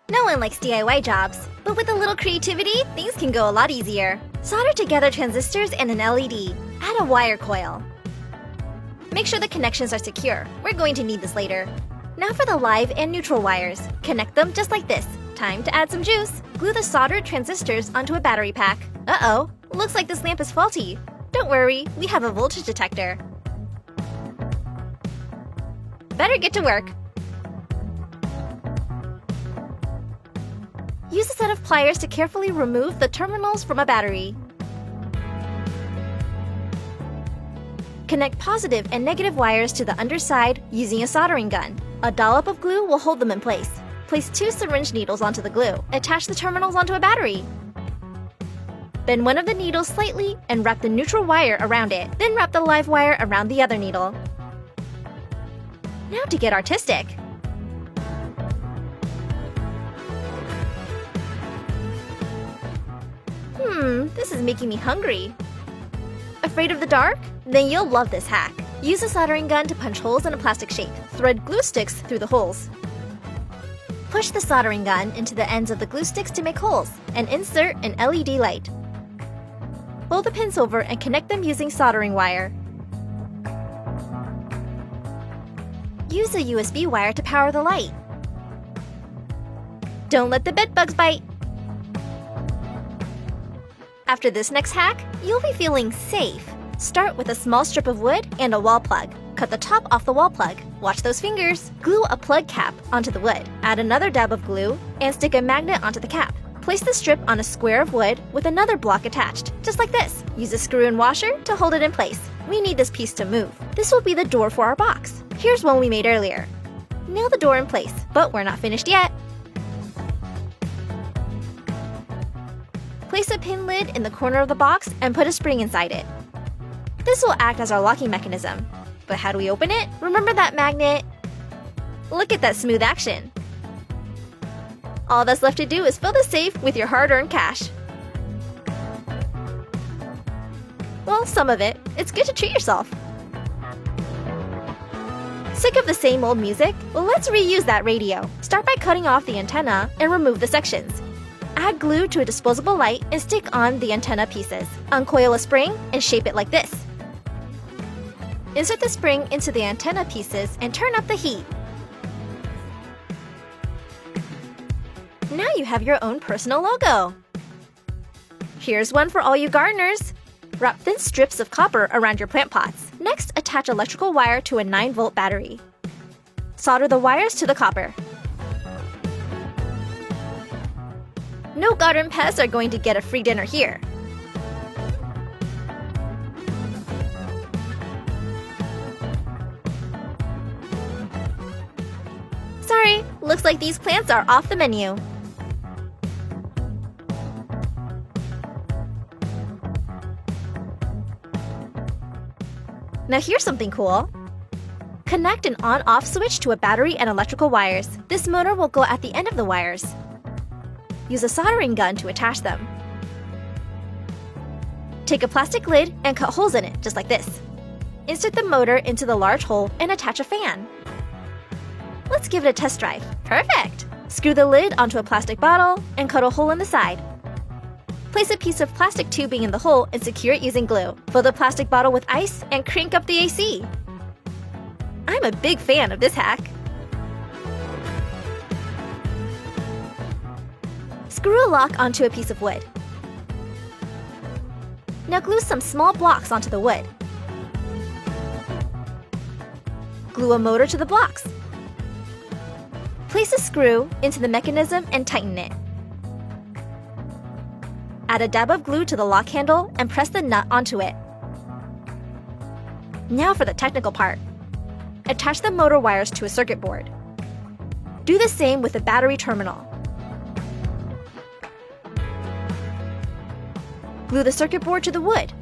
No one likes DIY jobs, but with a little creativity, things can go a lot easier. Solder together transistors and an LED. Add a wire coil. Make sure the connections are secure. We're going to need this later. Now for the live and neutral wires. Connect them just like this. Time to add some juice. Glue the soldered transistors onto a battery pack. Uh-oh, looks like this lamp is faulty. Don't worry, we have a voltage detector. Better get to work. Use a set of pliers to carefully remove the terminals from a battery. Connect positive and negative wires to the underside using a soldering gun. A dollop of glue will hold them in place. Place 2 syringe needles onto the glue. Attach the terminals onto a battery. Bend one of the needles slightly and wrap the neutral wire around it. Then wrap the live wire around the other needle. Now to get artistic. This is making me hungry. Afraid of the dark? Then you'll love this hack. Use a soldering gun to punch holes in a plastic shape. Thread glue sticks through the holes. Push the soldering gun into the ends of the glue sticks to make holes, and insert an LED light. Fold the pins over and connect them using soldering wire. Use a USB wire to power the light. Don't let the bed bugs bite. After this next hack, you'll be feeling safe. Start with a small strip of wood and a wall plug. Cut the top off the wall plug. Watch those fingers. Glue a plug cap onto the wood. Add another dab of glue and stick a magnet onto the cap. Place the strip on a square of wood with another block attached, just like this. Use a screw and washer to hold it in place. We need this piece to move. This will be the door for our box. Here's one we made earlier. Nail the door in place, but we're not finished yet. Place a pin lid in the corner of the box and put a spring inside it. This will act as our locking mechanism. But how do we open it? Remember that magnet? Look at that smooth action. All that's left to do is fill the safe with your hard-earned cash. Well, some of it. It's good to treat yourself. Sick of the same old music? Well, let's reuse that radio. Start by cutting off the antenna and remove the sections. Add glue to a disposable light and stick on the antenna pieces. Uncoil a spring and shape it like this. Insert the spring into the antenna pieces and turn up the heat. Now you have your own personal logo. Here's one for all you gardeners. Wrap thin strips of copper around your plant pots. Next, attach electrical wire to a 9-volt battery. Solder the wires to the copper. No garden pests are going to get a free dinner here. Sorry, looks like these plants are off the menu. Now here's something cool. Connect an on-off switch to a battery and electrical wires. This motor will go at the end of the wires. Use a soldering gun to attach them. Take a plastic lid and cut holes in it, just like this. Insert the motor into the large hole and attach a fan. Let's give it a test drive. Perfect! Screw the lid onto a plastic bottle and cut a hole in the side. Place a piece of plastic tubing in the hole and secure it using glue. Fill the plastic bottle with ice and crank up the AC. I'm a big fan of this hack. Screw a lock onto a piece of wood. Now glue some small blocks onto the wood. Glue a motor to the blocks. Place a screw into the mechanism and tighten it. Add a dab of glue to the lock handle and press the nut onto it. Now for the technical part. Attach the motor wires to a circuit board. Do the same with the battery terminal. Glue the circuit board to the wood.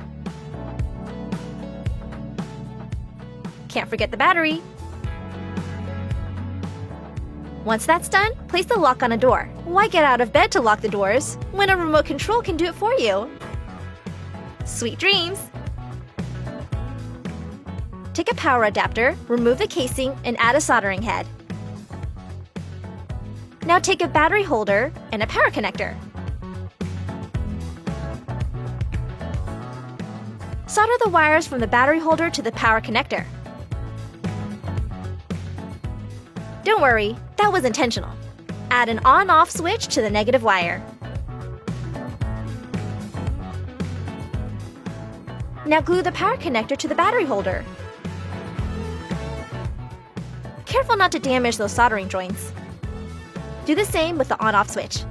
Can't forget the battery. Once that's done, place the lock on a door. Why get out of bed to lock the doors when a remote control can do it for you? Sweet dreams! Take a power adapter, remove the casing, and add a soldering head. Now take a battery holder and a power connector. Solder the wires from the battery holder to the power connector. Don't worry, that was intentional. Add an on-off switch to the negative wire. Now glue the power connector to the battery holder. Careful not to damage those soldering joints. Do the same with the on-off switch.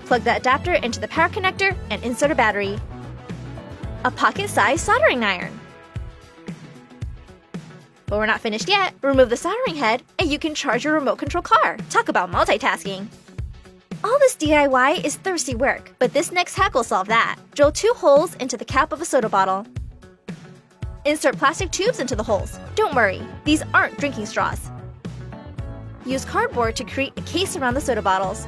Plug the adapter into the power connector and insert a battery. A pocket-sized soldering iron. But we're not finished yet. Remove the soldering head and you can charge your remote control car. Talk about multitasking. All this DIY is thirsty work, but this next hack will solve that. Drill 2 holes into the cap of a soda bottle. Insert plastic tubes into the holes. Don't worry, these aren't drinking straws. Use cardboard to create a case around the soda bottles.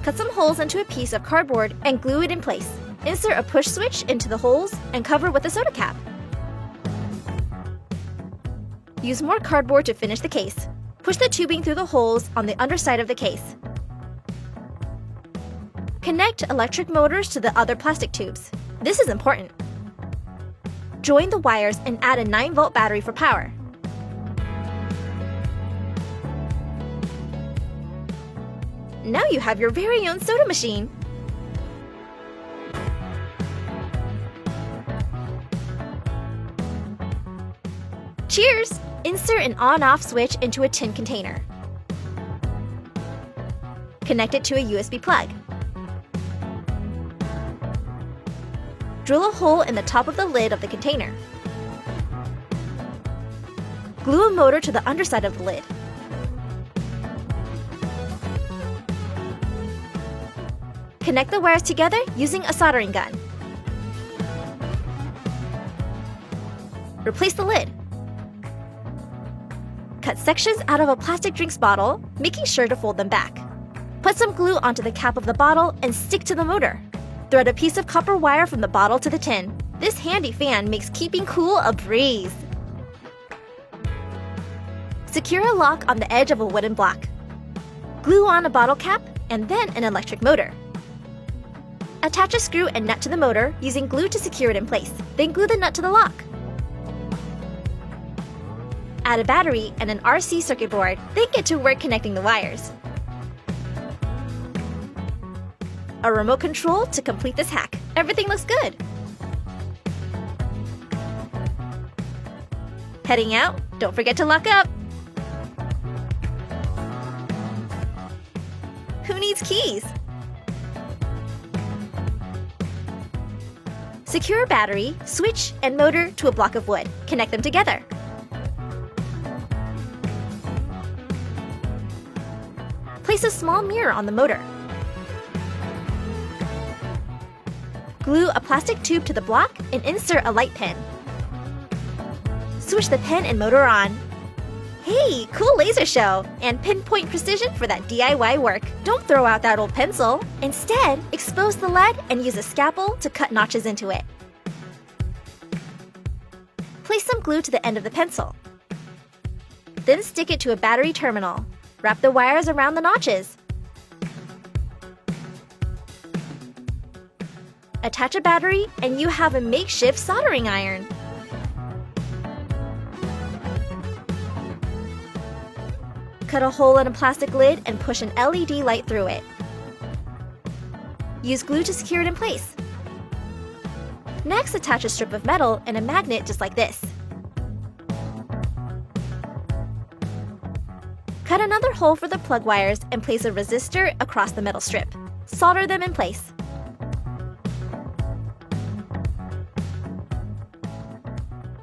Cut some holes into a piece of cardboard and glue it in place. Insert a push switch into the holes and cover with a soda cap. Use more cardboard to finish the case. Push the tubing through the holes on the underside of the case. Connect electric motors to the other plastic tubes. This is important. Join the wires and add a 9-volt battery for power. Now you have your very own soda machine. Cheers! Insert an on-off switch into a tin container. Connect it to a USB plug. Drill a hole in the top of the lid of the container. Glue a motor to the underside of the lid. Connect the wires together using a soldering gun. Replace the lid. Cut sections out of a plastic drinks bottle, making sure to fold them back. Put some glue onto the cap of the bottle and stick to the motor. Thread a piece of copper wire from the bottle to the tin. This handy fan makes keeping cool a breeze. Secure a lock on the edge of a wooden block. Glue on a bottle cap and then an electric motor. Attach a screw and nut to the motor using glue to secure it in place. Then glue the nut to the lock. Add a battery and an RC circuit board, then get to work connecting the wires. A remote control to complete this hack. Everything looks good. Heading out? Don't forget to lock up. Who needs keys? Secure a battery, switch, and motor to a block of wood. Connect them together. Place a small mirror on the motor. Glue a plastic tube to the block and insert a light pin. Switch the pin and motor on. Hey, cool laser show! And pinpoint precision for that DIY work. Don't throw out that old pencil. Instead, expose the lead and use a scalpel to cut notches into it. Place some glue to the end of the pencil. Then stick it to a battery terminal. Wrap the wires around the notches. Attach a battery and you have a makeshift soldering iron. Cut a hole in a plastic lid and push an LED light through it. Use glue to secure it in place. Next, attach a strip of metal and a magnet just like this. Cut another hole for the plug wires and place a resistor across the metal strip. Solder them in place.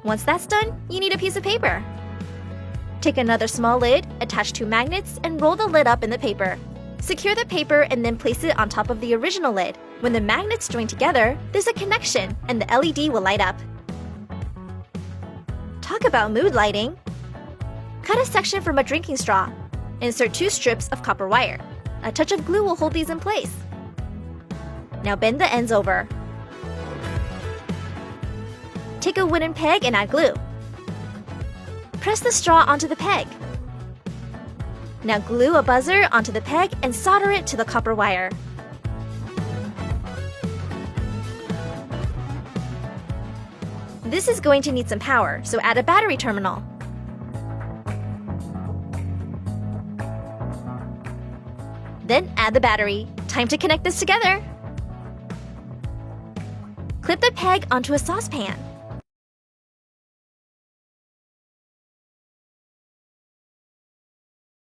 Once that's done, you need a piece of paper. Take another small lid, attach 2 magnets, and roll the lid up in the paper. Secure the paper and then place it on top of the original lid. When the magnets join together, there's a connection and the LED will light up. Talk about mood lighting! Cut a section from a drinking straw. Insert 2 strips of copper wire. A touch of glue will hold these in place. Now bend the ends over. Take a wooden peg and add glue. Press the straw onto the peg. Now glue a buzzer onto the peg and solder it to the copper wire. This is going to need some power, so add a battery terminal. Then add the battery. Time to connect this together. Clip the peg onto a saucepan.